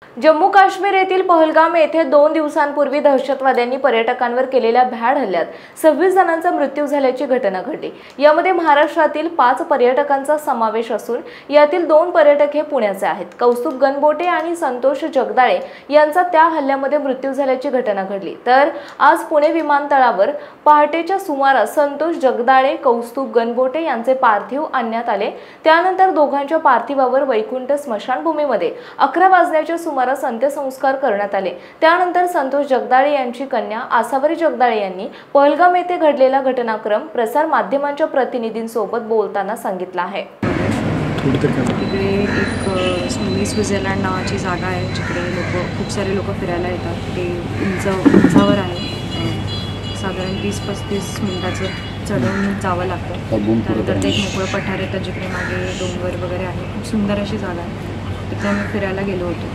जम्मू काश्मीर येथील पहलगाम येथे 2 दिवसांपूर्वी दहशतवाद्यांनी पर्यटकांवर केलेल्या भ्याड हल्ल्यात 26 जणांचा मृत्यू झाल्याची घटना घडली। यामध्ये महाराष्ट्रातील 5 पर्यटकांचा समावेश असून यातील 2 पर्यटक हे पुण्याचे आहेत। कौस्तुभ गणबोटे आणि संतोष जगदाळे यांचा त्या हल्ल्यामध्ये मृत्यू झाल्याची घटना घडली। तर आज पुणे विमानतळावर पहाटेच्या सुमारास संतोष जगदाळे, कौस्तुभ गणबोटे यांचे पार्थिव आणण्यात आले। त्यानंतर दोघांच्या पार्थिवावर वैकुंठ स्मशानभूमीमध्ये 11 वाजण्याच्या सुमारास अंत्यसंस्कार करण्यात आले। त्यानंतर संतोष जगदाळे यांची कन्या आसावरी जगदाळे यांनी पहलगाम येथे घडलेला घटनाक्रम प्रसार माध्यमांच्या प्रतिनिधींसोबत बोलताना सांगितला आहे। तिकडे एक स्वित्झर्लंड नावाची जागा आहे जिकडे खूप सारे लोक फिरायला येतात। ते उंचावर आहे, साधारण 30-35 मिनिटाचं चढवून जावं लागतं। त्यानंतर ते एक मोकळं पठार येतं जिकडे मागे डोंगर वगैरे आहे। खूप सुंदर अशी जागा आहे। तिथे आम्ही फिरायला गेलो होतो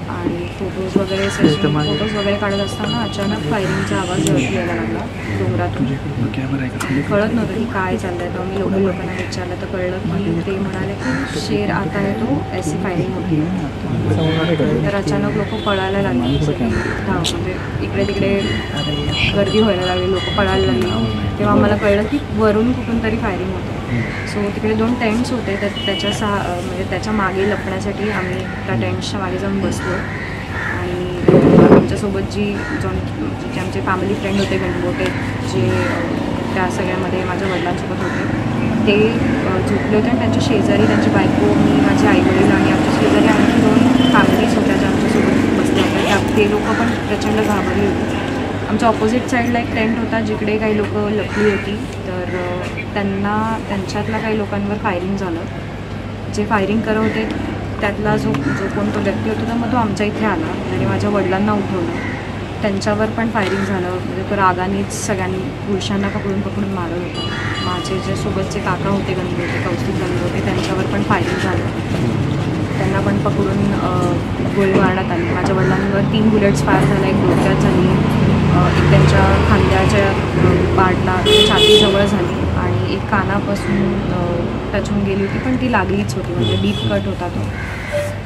आणि फोटोज वगैरे काढत असताना अचानक फायरिंगचा आवाज यायला लागला डोंगरातून। कळत नव्हतं की काय चाललंय। तर मी लोकांना विचारलं तर कळलं की ते म्हणाले की शेर आता आहे, तो ऐसी फायरिंग होती। तर अचानक लोक पळायला लागले, म्हणजे इकडे तिकडे गर्दी व्हायला लागली, लोक पळायला लागली। तेव्हा आम्हाला कळलं की वरून कुठून तरी फायरिंग होतं। सो तिकडे 2 टेंट्स होते, तर म्हणजे त्याच्या मागे लपण्यासाठी आम्ही त्या टेंट्सच्या मागे जाऊन बसलो। आणि आमच्यासोबत जे आमचे फॅमिली फ्रेंड होते गणबोटे, जे त्या सगळ्यामध्ये माझ्या वडिलांसोबत होते, ते झोपले होते आणि त्यांच्या शेजारी त्यांची बायको, मी, माझे आईवडील आणि आमच्या शेजारी आणखी 2 फॅमिलीज होत्या ज्या आमच्यासोबत बसल्या होत्या। ते लोक पण प्रचंड घाबरली होती। आमच्या ऑपोजिट साईडला एक टेंट होता जिकडे काही लोक लपली होती, तर त्यांच्यातल्या काही लोकांवर फायरिंग झालं। जे फायरिंग करत होते त्यातला जो कोण तो व्यक्ती होता, मग तो आमच्या इथे आला आणि माझ्या वडिलांना उठवलं। त्यांच्यावर पण फायरिंग झालं, म्हणजे तो रागानेच सगळ्यांनी पुरुषांना पकडून मारत होता। माझे जे सोबतचे काका होते गणबोटे, कौस्तुभ गणबोटे, त्यांच्यावर पण फायरिंग झालं। त्यांना पण पकडून गोळी मारण्यात आली। माझ्या वडिलांवर 3 बुलेट्स फायर झाल्या, एक डोक्यात झाली, एक त्यांच्या खांद्याच्या पार्टला छातीजवळ झाली आणि एक कानापासून टचून गेली होती, पण ती लागलीच होती, म्हणजे डीप कट होता तो।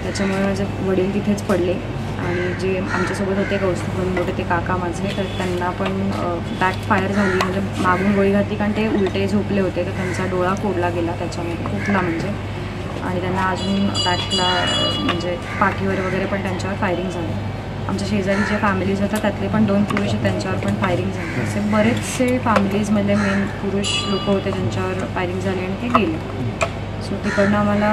त्याच्यामुळे माझे वडील तिथेच पडले आणि जे आमच्यासोबत होते कौस्तुभ गणबोटे, ते काका माझे, तर त्यांना पण बॅक फायर झाली, म्हणजे मागून गोळी घातली, कारण ते उलटे झोपले होते, तर त्यांचा डोळा फोडला गेला त्याच्यामध्ये, फुटला म्हणजे। आणि त्यांना अजून बॅकला म्हणजे पाठीवर वगैरे पण त्यांच्यावर फायरिंग झाली। आमच्या शेजारी जे फॅमिलीज होतात त्यातले पण 2 पुरुष त्यांच्यावर पण फायरिंग झाली। असे बरेचसे फॅमिलीजमधले मेन पुरुष लोक होते ज्यांच्यावर फायरिंग झाली आणि ते गेले। सो तिकडनं आम्हाला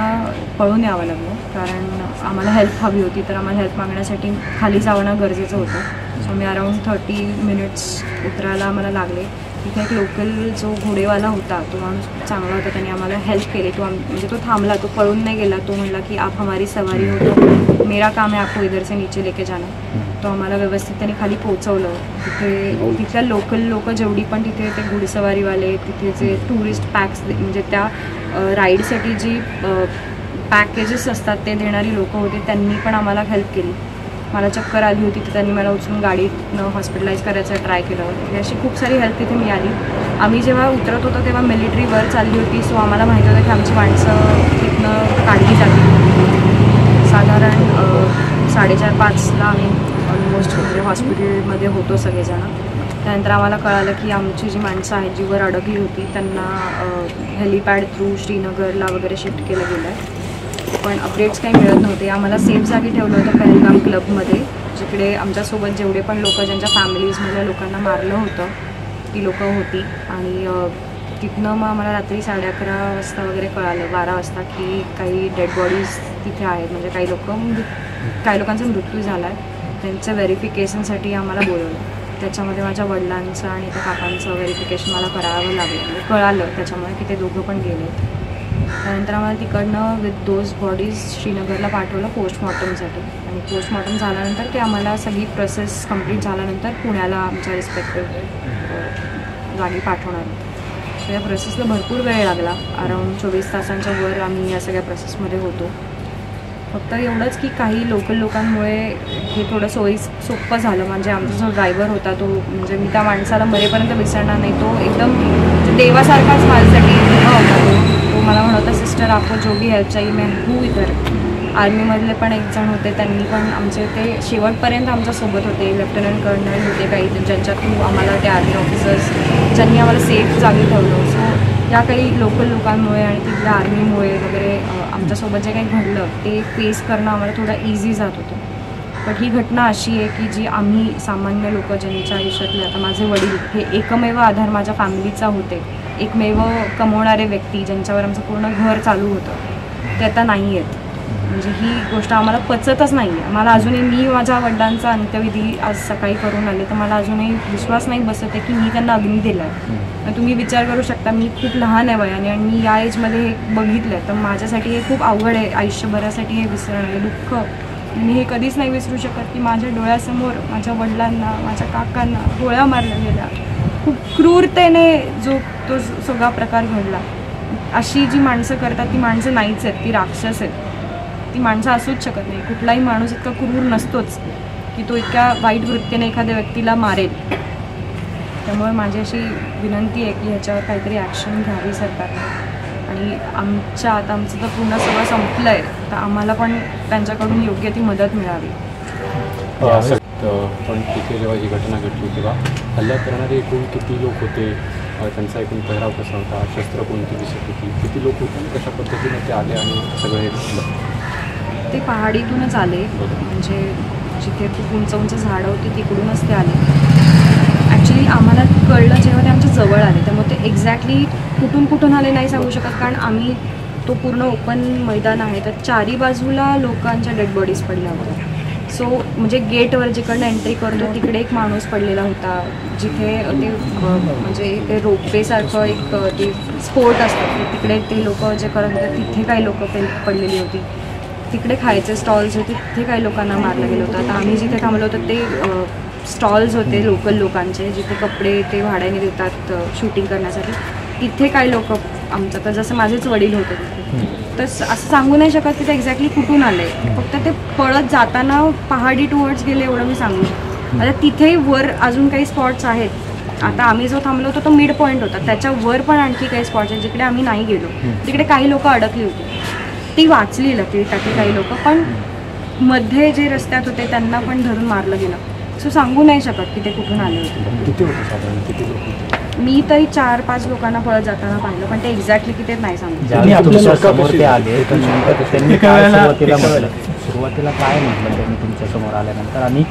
पळून यावं लागलं, कारण आम्हाला हेल्प हवी होती, तर आम्हाला हेल्प मागण्यासाठी खाली जाणं गरजेचं होतं। सो मी अराऊंड 30 मिनिट्स उतरायला आम्हाला लागले। तिथे एक लोकल जो घोडेवाला होता, तो माणूस चांगला होता, त्याने आम्हाला हेल्प केली। म्हणजे तो थांबला, तो पळून नाही गेला। तो म्हणला की आप हमारी सवारी हो, तो मेरा काम है आपको इधर से नीचे लेके जाना। तो आम्हाला व्यवस्थित त्याने खाली पोहोचवलं। तिथल्या लोकल लोक जेवढी पण तिथे ते घोडेसवारीवाले, तिथे जे टुरिस्ट पॅक्स, म्हणजे त्या राईडसाठी जी पॅकेजेस असतात ते देणारी लोक होते, त्यांनी पण आम्हाला हेल्प केली। मला चक्कर आली होती, तर त्यांनी मला उचलून गाडीतनं हॉस्पिटलाइज करायचं ट्राय केलं। अशी खूप सारी हेल्प तिथे मिळाली। आम्ही जेव्हा उतरत होतो तेव्हा मिलिटरी वर चालली होती, सो आम्हाला माहिती होतं की आमची माणसं तिथनं काढली जातील। साधारण 4:30-5ला आम्ही ऑलमोस्ट म्हणजे हॉस्पिटलमध्ये होतो सगळेजण। त्यानंतर आम्हाला कळालं की आमची जी माणसं आहेत जी वर अडकली होती त्यांना हेलिपॅड थ्रू श्रीनगरला वगैरे शिफ्ट केलं गेलं आहे, पण अपडेट्स काही मिळत नव्हते। आम्हाला सेफ जागी ठेवलं होतं पहलगाम क्लबमध्ये, जिकडे आमच्यासोबत जेवढे पण लोक ज्यांच्या फॅमिलीजमधल्या लोकांना मारलं होतं ती लोकं होती। आणि तिथनं मग आम्हाला रात्री 11:30 वाजता वगैरे कळालं, 12 वाजता, की काही डेड बॉडीज तिथे आहेत, म्हणजे काही लोकांचा मृत्यू झाला आहे। त्यांचं व्हेरिफिकेशनसाठी आम्हाला बोलवलं। त्याच्यामध्ये माझ्या वडिलांचं आणि त्या काकांचं व्हेरिफिकेशन मला करावं लागलं, म्हणजे कळालं त्याच्यामुळे की ते दोघं पण गेले। त्यानंतर आम्हाला तिकडनं विथ दोज बॉडीज श्रीनगरला पाठवलं पोस्टमॉर्टमसाठी। आणि पोस्टमॉर्टम झाल्यानंतर ते आम्हाला सगळी प्रोसेस कंप्लीट झाल्यानंतर पुण्याला आमच्या रिस्पेक्टिव्ह जागी पाठवणार होतं। या प्रोसेसला भरपूर वेळ लागला, अराऊंड 24 तासांच्या वर आम्ही या सगळ्या प्रोसेसमध्ये होतो। फक्त एवढंच की काही लोकल लोकांमुळे हे थोडं सोपं झालं। म्हणजे आमचा जो ड्रायव्हर होता तो, म्हणजे मी त्या माणसाला मरेपर्यंत विसरणार नाही, तो एकदम देवासारखाच माझ्यासाठी होता। तो मला म्हणत होता, सिस्टर आपको जो भी हेल्प चाहिए मैं हूँ इधर, आर्मीमधले पण एक जण होते, त्यांनी पण आमचे ते शेवटपर्यंत आमच्यासोबत होते. लेफ्टनंट कर्नल होते काही, ज्यांच्या थ्रू आम्हाला ते आर्मी ऑफिसर्स ज्यांनी आम्हाला सेफ जागी ठेवलं. सो या काही लोकल लोकांमुळे आणि तिथल्या आर्मीमुळे वगैरे आमच्यासोबत जे काही घडलं ते फेस करणं आम्हाला थोडं इझी जात होतं. बट ही घटना अशी आहे की जी आम्ही सामान्य लोक ज्यांच्या आयुष्यातले, आता माझे वडील हे एकमेव आधार माझ्या फॅमिलीचा होते, एकमेव कमवणारे व्यक्ती ज्यांच्यावर आमचं पूर्ण घर चालू होतं, ते आता नाही आहेत. म्हणजे ही गोष्ट आम्हाला पचतच नाही आहे. मला अजूनही, मी माझ्या वडिलांचा अंत्यविधी आज सकाळी करून आले तर मला अजूनही विश्वास नाही बसत आहे की मी त्यांना अग्नी दिला आहे. तुम्ही विचार करू शकता, मी खूप लहान आहे वयाने आणि मी या एजमध्ये हे बघितलं आहे, तर माझ्यासाठी हे खूप अवघड आहे. आयुष्यभरासाठी हे विसरणं, हे दुःख मी हे कधीच नाही विसरू शकत की माझ्या डोळ्यासमोर माझ्या वडिलांना, माझ्या काकांना गोळ्या मारल्या गेल्या. खूप क्रूरतेने जो तो सगळा प्रकार घडला. अशी जी माणसं करतात ती माणसं नाहीच आहेत, ती राक्षस आहेत. ती माणसं असूच शकत नाही. कुठलाही माणूस इतका क्रूर नसतोच की तो इतक्या वाईट वृत्तीने एखाद्या व्यक्तीला मारेल. त्यामुळे माझी अशी विनंती आहे की ह्याच्यावर काहीतरी ॲक्शन घ्यावी सरकारने. आणि आता आमचं तर पूर्ण सगळं संपलं आहे, तर आम्हाला पण त्यांच्याकडून योग्य ती मदत मिळावी. पण तिथे जेव्हा ही घटना घडली तेव्हा हल्ला करणारे एकूण किती लोक होते, त्यांचा एकूण पेहराव कसा होता, शस्त्र कोणती दिसत होती, किती लोक होते आणि कशा पद्धतीने ते आले आणि सगळं हे घडलं? ते पहाडीतूनच आले, म्हणजे जिथे खूप उंच उंच झाडं होती तिकडूनच ते आले. ॲक्च्युली आम्हाला कळलं जेव्हा ते आमच्या जवळ आले, त्यामुळे ते एक्झॅक्टली कुठून आले नाही सांगू शकत, कारण आम्ही तो पूर्ण ओपन मैदान आहे, तर चारी बाजूला लोकांच्या डेड बॉडीज पडल्या होत्या. सो म्हणजे गेटवर जिकडनं एंट्री करतो तिकडे एक माणूस पडलेला होता, जिथे ते म्हणजे ते रोपवेसारखं एक ते स्पोर्ट असतात तिकडे ते लोक जे करत होते तिथे काही लोक पडलेली होती. तिकडे खायचे स्टॉल्स होते, तिथे काही लोकांना मारलं गेलं होतं. आता आम्ही जिथे थांबलो होतो ते स्टॉल्स होते लोकल लोकांचे, जिथे कपडे ते भाड्याने देतात शूटिंग करण्यासाठी. तिथे काही लोक आमचं, तर जसं माझेच वडील होते तिथे, तर असं सांगू नाही शकत की ते एक्झॅक्टली कुठून आले. फक्त ते पळत जाताना पहाडी टुवर्ड्स गेले एवढं मी सांगू शकतो. आता तिथे वर अजून काही स्पॉट्स आहेत. आता आम्ही जो थांबलो होतो तो मिड पॉईंट होता, त्याच्यावर पण आणखी काही स्पॉट्स आहेत जिकडे आम्ही नाही गेलो. तिकडे काही लोक अडकली होती, ती वाचली टाकी काही लोक, पण मध्ये जे रस्त्यात होते त्यांना पण धरून मारलं गेलं. सो सांगू नाही शकत की ते कुठून आले होते. किती होते साधारण, किती लोक होते? मी तरी 4-5 लोकांना पळत जाताना पाहिलं, पण ते एक्झॅक्टली किती नाही सांगू. सुरुवातीला काय म्हटलं त्यांनी तुमच्या समोर आल्यानंतर, आणि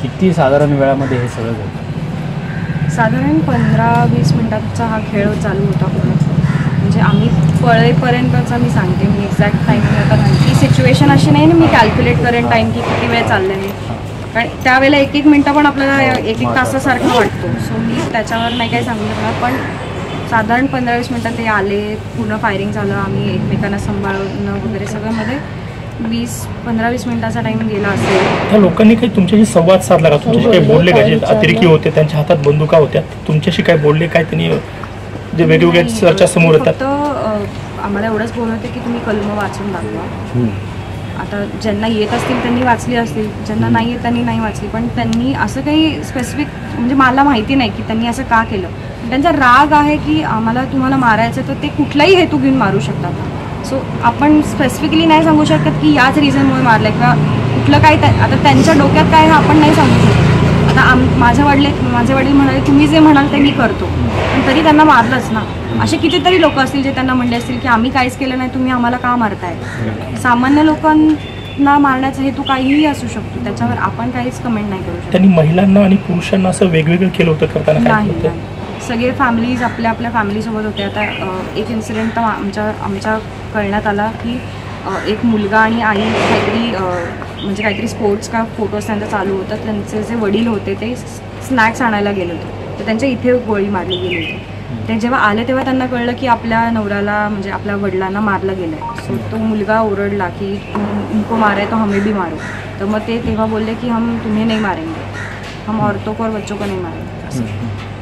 किती साधारण वेळामध्ये हे सगळं घडलं? साधारण 15-20 मिनिटाचा हा खेळ चालू होता पूर्ण. म्हणजे आम्ही पळेपर्यंतचा मी सांगते, मी एक्झॅक्ट टाईमिंग आता नाही. ही सिच्युएशन अशी नाही ना मी कॅल्क्युलेट करेन टाईम की किती वेळ चाललं आहे, कारण त्यावेळेला 1-1 मिनटं पण आपल्याला 1-1 तासासारखा वाटतो. सो मी त्याच्यावर नाही काही सांगू शकणार, पण साधारण 15-20 मिनटात ते आले, पूर्ण फायरिंग झालं, आम्ही एकमेकांना सांभाळणं वगैरे सगळ्यामध्ये 15-20 मिनिटाचा टाईम गेला असेल. त्या लोकांनी काही तुमच्याशी संवाद साधला का? तुमच्याशी काही बोलले का? जे अतिरेकी होते त्यांच्या हातात बंदुका होत्या, तुमच्याशी काय बोलले काय? त्यांनी जे वेगवेगळे चर्चा समोर येतात. फक्त आम्हाला एवढंच बोलत होते की तुम्ही कलम वाचून दाखवा. आता ज्यांना येत असतील त्यांनी वाचली असतील, ज्यांना नाही येत त्यांनी नाही वाचली, पण त्यांनी असं काही स्पेसिफिक, म्हणजे मला माहिती नाही की त्यांनी असं का केलं. त्यांचा राग आहे की आम्हाला तुम्हाला मारायचं, तर ते कुठलाही हेतू घेऊन मारू शकतात. सो आपण स्पेसिफिकली नाही सांगू शकत की याच रिझनमुळे मारलं किंवा कुठलं काय. आता त्यांच्या डोक्यात काय हे आपण नाही सांगू शकत. आता माझे वडील म्हणाले तुम्ही जे म्हणाल ते मी करतो, पण तरी त्यांना मारलंच ना. असे कितीतरी लोक असतील जे त्यांना म्हणले असतील की आम्ही काहीच केलं नाही, तुम्ही आम्हाला का मारताय. सामान्य लोकांना मारण्याचा हेतू काहीही असू शकतो, त्याच्यावर आपण काहीच कमेंट नाही करू शकतो. त्यांनी महिलांना आणि पुरुषांना असं वेगवेगळं केलं होतं करताना? नाही, सगळे फॅमिलीज आपल्या फॅमिलीसोबत होते. आता एक इन्सिडेंट तर आमच्या कळण्यात आला की एक मुलगा आणि आई काहीतरी काहीतरी स्पोर्ट्स का फोटोज त्यांचा चालू होता. त्यांचे जे वडील होते ते स्नॅक्स आणायला गेले होते, तर त्यांच्या इथे गोळी मारली गेली होती. ते जेव्हा आले तेव्हा त्यांना कळलं की आपल्या नवऱ्याला, म्हणजे आपल्या वडिलांना मारलं गेलं आहे. सो तो मुलगा ओरडला की उनको मारे तो हमें भी मारो. तर मग ते तेव्हा बोलले की हम तुम्हें नहीं मारेंगे, हम औरतों को और बच्चों को नहीं मारेंगे असं.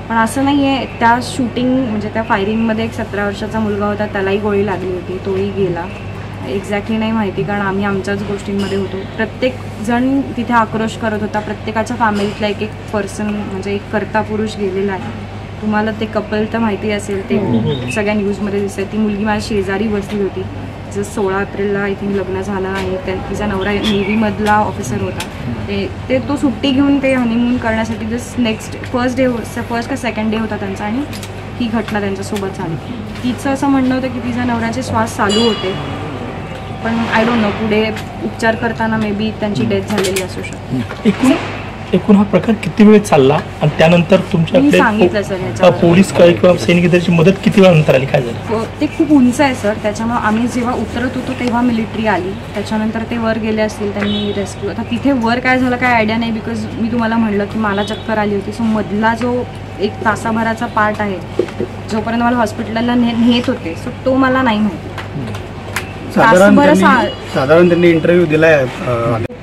पण असं नाही आहे. त्या शूटिंग म्हणजे त्या फायरिंगमध्ये एक 17 वर्षाचा मुलगा होता, त्यालाही गोळी लागली होती, तोही गेला. एक्झॅक्टली नाही माहिती, कारण आम्ही आमच्याच गोष्टींमध्ये होतो. प्रत्येक जण तिथे आक्रोश करत होता. प्रत्येकाच्या फॅमिलीतला एक पर्सन, म्हणजे एक कर्ता पुरुष गेलेला आहे. तुम्हाला ते कपल तर माहिती असेल, ते सगळ्या न्यूजमध्ये दिसत. ती मुलगी माझ्या शेजारी बसली होती, तिचं 16 एप्रिलला आय थिंक लग्न झालं आणि तिचा नवरा नेव्हीमधला ऑफिसर होता. ते तो सुट्टी घेऊन ते हनीमून करण्यासाठी जस्ट नेक्स्ट फर्स्ट का सेकंड डे होता त्यांचा आणि ही घटना त्यांच्यासोबत झाली. तिचं असं म्हणणं होतं की तिच्या नवऱ्याचे श्वास चालू होते, पण आय डोंट नो पुढे उपचार करताना मे बी त्यांची डेथ झालेली असू शकते. एकूण हा प्रकार किती वेळ चालला आणि त्यानंतर मी तुमच्याकडे सांगितलं सर ह्याच्यावर. पोलीस किंवा सैनिक दलाची मदत किती वेळानंतर आली, काय झालं? ते खूप उंच आहे सर, त्याच्यामुळे आम्ही जेव्हा उतरत होतो तेव्हा मिलिटरी आली, त्याच्यानंतर ते वर गेले असतील, त्यांनी रेस्क्यू. आता तिथे वर काय झालं काय आयडिया नाही, बिकॉज मी तुम्हाला म्हणलं की मला चक्कर आली होती. सो मधला जो 1 तासाभराचा पार्ट आहे जोपर्यंत मला हॉस्पिटलला नेत होते, सो तो मला नाही माहिती. साधारण त्यांनी इंटरव्ह्यू दिलाय.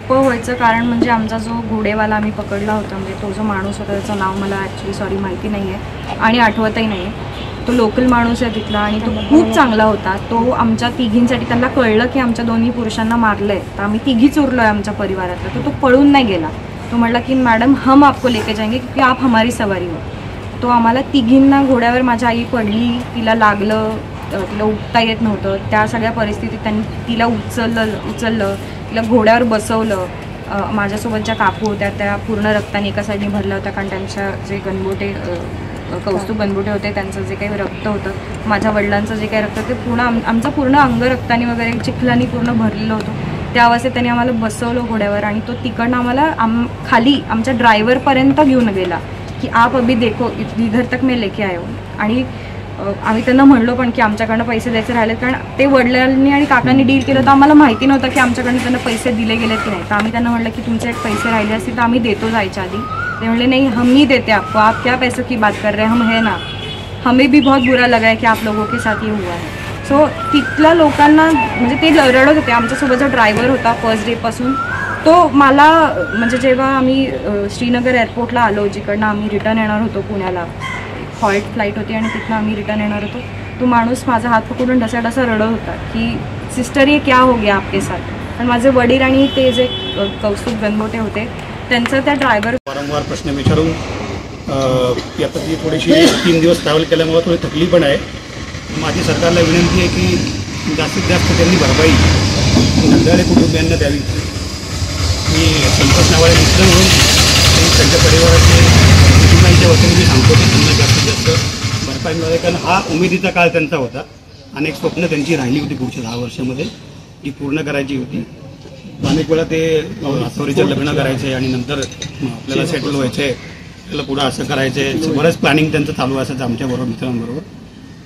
व्हायचं कारण म्हणजे आमचा जो घोडेवाला आम्ही पकडला होता, म्हणजे तो जो माणूस होता त्याचं नाव मला ॲक्च्युली सॉरी माहिती नाही आहे आणि आठवतही नाही आहे. तो लोकल माणूस आहे तिथला आणि तो खूप चांगला होता. तो आमच्या तिघींसाठी, त्यांना कळलं की आमच्या दोन्ही पुरुषांना मारलं आहे, तर आम्ही तिघीच उरलो आहे आमच्या परिवारातला, तर तो पळून नाही गेला. तो म्हटला की मॅडम हम आपको लेके जाएंगे क्योंकि आप हमारी सवारी हो. तो आम्हाला तिघींना घोड्यावर, माझी आई पडली, तिला लागलं, तिला उठता येत नव्हतं, त्या सगळ्या परिस्थितीत त्यांनी तिला उचललं, तिला घोड्यावर बसवलं. माझ्यासोबत ज्या काकू होत्या त्या पूर्ण रक्ताने एका साईडने भरल्या होत्या, कारण त्यांच्या जे गणबोटे कौस्तुभ गणबोटे होते त्यांचं जे काही रक्त होतं, माझ्या वडिलांचं जे काही रक्त, ते पूर्ण आमचं पूर्ण अंग रक्ताने वगैरे चिखलानी पूर्ण भरलेलं होतं. त्या अवस्थेत त्यांनी आम्हाला बसवलं घोड्यावर आणि तो तिकडनं आम्हाला खाली आमच्या ड्रायव्हरपर्यंत घेऊन गेला की आप अभी देखो इधर तक मैं लेके आयो. आणि आम्ही त्यांना म्हणलो पण की आमच्याकडनं पैसे द्यायचे राहिलेत, कारण ते वडिलांनी आणि काकांनी डील केलं, तर आम्हाला माहिती नव्हतं की आमच्याकडनं त्यांना पैसे दिले गेलेत की नाही. तर आम्ही त्यांना म्हटलं की तुमचे पैसे राहिले असतील तर आम्ही देतो जायच्या आधी. ते म्हणले नाही, हम नहीं देते आपको, आप क्या पैसों की बात कर रहे हैं, हम है ना. हमें भी बहुत बुरा लगा है की आप लोगों के साथ ये हुआ है. सो तिथल्या लोकांना म्हणजे ते रडत होते. आमच्यासोबत जो ड्रायव्हर होता फर्स्ट डेपासून, तो मला म्हणजे जेव्हा आम्ही श्रीनगर एअरपोर्टला आलो, जिकडनं आम्ही रिटर्न येणार होतो पुण्याला, हॉल्ट फ्लाईट होती आणि तिथनं आम्ही रिटर्न येणार होतो, तो माणूस माझा हात पकडून ढसाढसा रडत होता की सिस्टर ये क्या हो गया आपके साथ. पण माझे वडील आणि ते जे कौस्तुभ गणबोटे होते त्यांचं त्या ड्रायव्हर वारंवार प्रश्न विचारून आता ती थोडीशी 3 दिवस ट्रॅव्हल केल्यामुळे थोडी थकली पण आहे. माझी सरकारला विनंती आहे की जास्तीत जास्त त्यांनी भरपाई नंदाळे कुटुंबियांना द्यावी. मी संतोष नावाळे मित्र म्हणून त्यांच्या परिवाराचे कुटुंबांच्या वतीने मी सांगतो की त्यांना जास्तीत जास्त भरपाई मिळाली, कारण हा उमेदीचा काळ त्यांचा होता. अनेक स्वप्न त्यांची राहिली होती पुढच्या 10 वर्षामध्ये, ती पूर्ण करायची होती. अनेक वेळा ते सौरीचं लग्न करायचे आणि नंतर आपल्याला सेटल व्हायचं आहे, त्याला पुढं असं करायचं आहे, बरंच प्लॅनिंग त्यांचं चालू असायचं आमच्याबरोबर मित्रांबरोबर.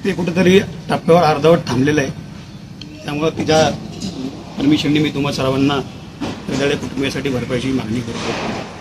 ते कुठंतरी टप्प्यावर अर्धवट थांबलेलं आहे. त्यामुळं तिच्या परमिशनने मी तुम्हा सर्वांना नंदाळे कुटुंबियासाठी भरपाईची मागणी करतो.